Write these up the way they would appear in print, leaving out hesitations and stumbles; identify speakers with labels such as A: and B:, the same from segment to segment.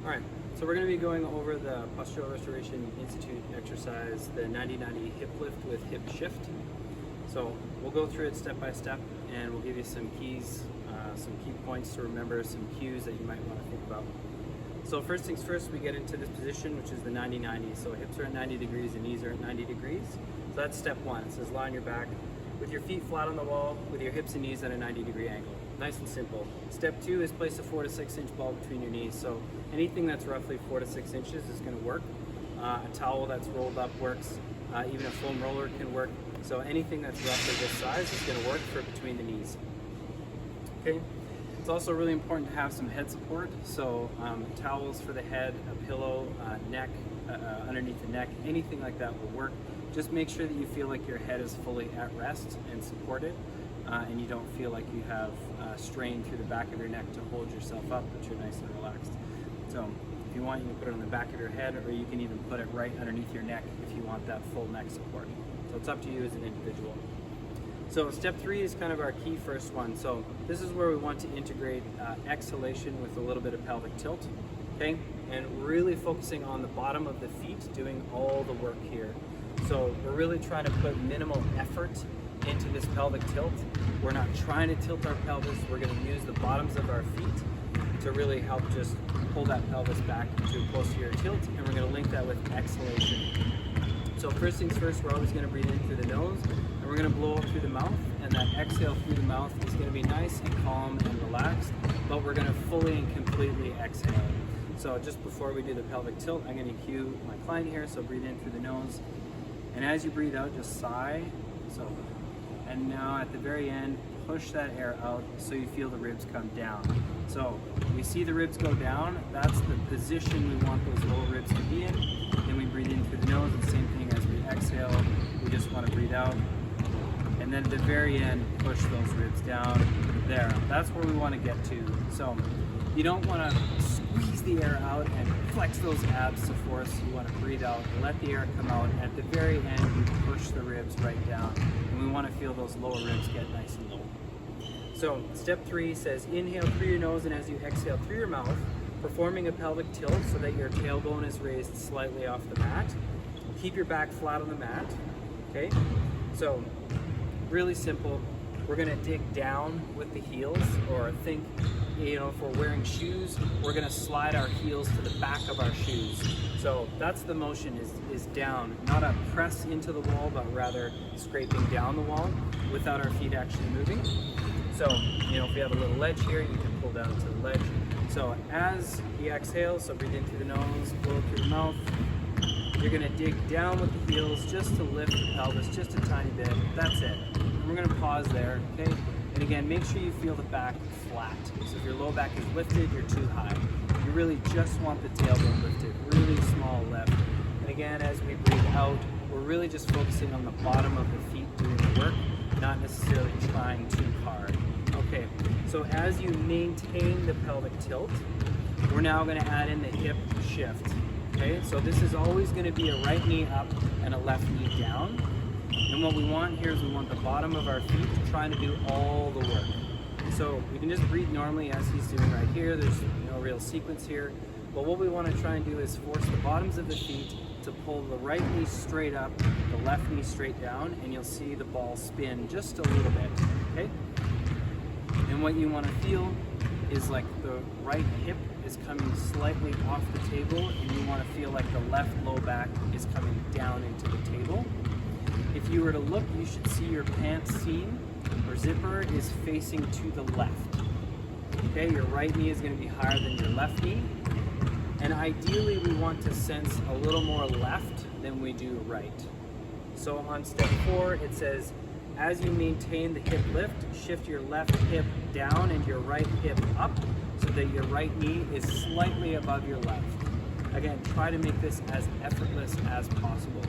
A: Alright, so we're going to be going over the Postural Restoration Institute exercise, the 90-90 hip lift with hip shift. So we'll go through it step by step and we'll give you some keys, some key points to remember, some cues that you might want to think about. So first things first, we get into this position, which is the 90-90. So hips are at 90 degrees and knees are at 90 degrees. So that's step one. It says lie on your back with your feet flat on the wall with your hips and knees at a 90-degree angle. Nice and simple. Step two is place a 4 to 6 inch ball between your knees. So anything that's roughly 4 to 6 inches is going to work. A towel that's rolled up works. Even a foam roller can work. So anything that's roughly this size is going to work for between the knees. Okay. It's also really important to have some head support. So towels for the head, a pillow, neck, underneath the neck, anything like that will work. Just make sure that you feel like your head is fully at rest and supported, and you don't feel like you have strain through the back of your neck to hold yourself up, but you're nice and relaxed. So if you want, you can put it on the back of your head, or you can even put it right underneath your neck if you want that full neck support. So it's up to you as an individual. So step three is kind of our key first one. So this is where we want to integrate exhalation with a little bit of pelvic tilt, okay? And really focusing on the bottom of the feet, doing all the work here. So we're really trying to put minimal effort into this pelvic tilt. We're not trying to tilt our pelvis. We're going to use the bottoms of our feet to really help just pull that pelvis back to a posterior tilt, and we're going to link that with exhalation. So first things first, we're always going to breathe in through the nose, and we're going to blow up through the mouth, and that exhale through the mouth is going to be nice and calm and relaxed, but we're going to fully and completely exhale. So just before we do the pelvic tilt, I'm going to cue my client here, so breathe in through the nose, and as you breathe out, just sigh. So, and now at the very end, push that air out so you feel the ribs come down. So we see the ribs go down, that's the position we want those lower ribs to be in. Then we breathe in through the nose, and same thing as we exhale, we just want to breathe out. And then at the very end, push those ribs down. There, that's where we want to get to. So you don't want to squeeze the air out and flex those abs to force. You want to breathe out, let the air come out. At the very end, you push the ribs right down. And we want to feel those lower ribs get nice and low. So step three says inhale through your nose, and as you exhale through your mouth, performing a pelvic tilt so that your tailbone is raised slightly off the mat. Keep your back flat on the mat, okay? So really simple. We're gonna dig down with the heels, or think, if we're wearing shoes, we're gonna slide our heels to the back of our shoes. So that's the motion, is down, not a press into the wall, but rather scraping down the wall without our feet actually moving. So, if we have a little ledge here, you can pull down to the ledge. So as you exhale, so breathe in through the nose, blow through the mouth, you're gonna dig down with the heels just to lift the pelvis just a tiny bit. That's it. And we're gonna pause there, okay? And again, make sure you feel the back flat. So if your low back is lifted, you're too high. You really just want the tailbone lifted, really small lift. And again, as we breathe out, we're really just focusing on the bottom of the feet doing the work, not necessarily trying too hard. Okay, so as you maintain the pelvic tilt, we're now going to add in the hip shift. Okay, so this is always going to be a right knee up and a left knee down. And what we want here is we want the bottom of our feet trying to do all the work. So we can just breathe normally as he's doing right here. There's no real sequence here. But what we want to try and do is force the bottoms of the feet to pull the right knee straight up, the left knee straight down, and you'll see the ball spin just a little bit, okay? And what you want to feel is like the right hip is coming slightly off the table, and you want to feel like the left low back is coming down into the table. If you were to look, you should see your pants seam or zipper is facing to the left. Okay, your right knee is going to be higher than your left knee. And ideally, we want to sense a little more left than we do right. So on step 4, it says, as you maintain the hip lift, shift your left hip down and your right hip up so that your right knee is slightly above your left. Again, try to make this as effortless as possible.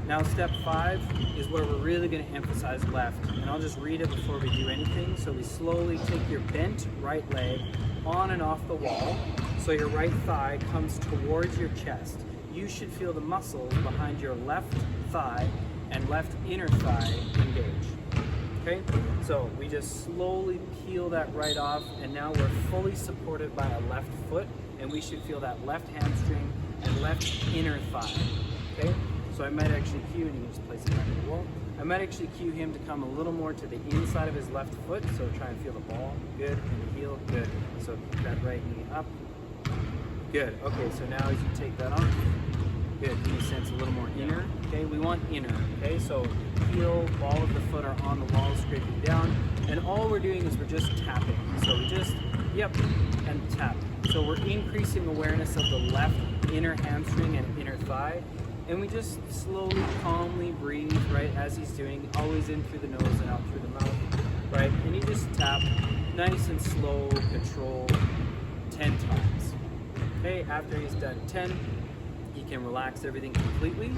A: Now step 5 is where we're really going to emphasize left, and I'll just read it before we do anything. So we slowly take your bent right leg on and off the wall, so your right thigh comes towards your chest. You should feel the muscles behind your left thigh and left inner thigh engage. Okay, so we just slowly peel that right off, and now we're fully supported by a left foot and we should feel that left hamstring and left inner thigh. Okay, so I might actually cue, and you can just place it back in the wall. I might actually cue him to come a little more to the inside of his left foot, so try and feel the ball. Good, and the heel, good. So that right knee up. Good. Okay, so now as you take that off, good. Can you sense a little more inner? Okay, we want inner. Okay, so heel, ball of the foot are on the wall, scraping down, and all we're doing is we're just tapping. So we just, yep, and tap. So we're increasing awareness of the left inner hamstring and inner thigh, and we just slowly, calmly breathe, right, as he's doing, always in through the nose and out through the mouth, right? And you just tap, nice and slow, control, 10 times. Okay, after he's done 10, you can relax everything completely.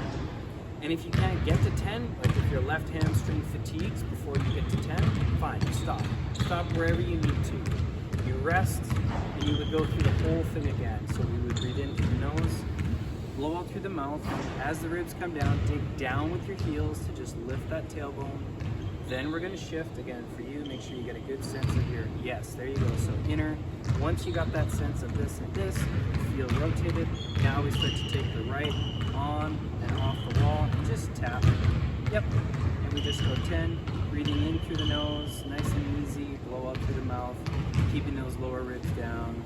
A: And if you can't get to 10, like if your left hamstring fatigues before you get to 10, fine, you stop. Stop wherever you need to. You rest, and you would go through the whole thing again. So we would breathe in through the nose, blow out through the mouth. As the ribs come down, dig down with your heels to just lift that tailbone. Then we're going to shift again for you. Make sure you get a good sense of your, yes, there you go. So inner, once you got that sense of this and this, feel rotated. Now we start to take the right on and off the wall and just tap. Yep. And we just go 10, breathing in through the nose, nice and easy, blow out through the mouth, keeping those lower ribs down.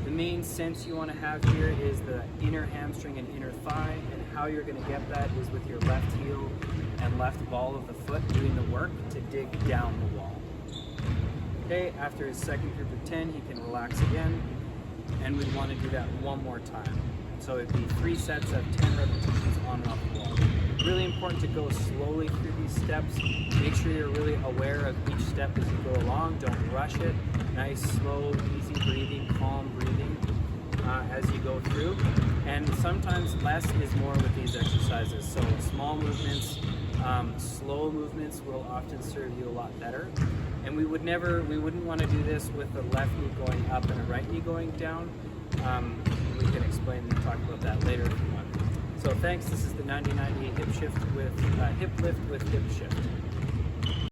A: The main sense you want to have here is the inner hamstring and inner thigh, and how you're going to get that is with your left heel and left ball of the foot doing the work to dig down the wall. Okay, after his second group of 10, he can relax again, and we'd want to do that one more time. So it'd be 3 sets of 10 repetitions on and off the wall. Really important to go slowly through these steps. Make sure you're really aware of each step as you go along. Don't rush it. Nice, slow, easy breathing, calm breathing as you go through. And sometimes less is more with these exercises. So small movements, slow movements will often serve you a lot better. And we wouldn't want to do this with the left knee going up and the right knee going down. We can explain and talk about that later if you want. So thanks. This is the 90-90 hip shift with hip lift with hip shift.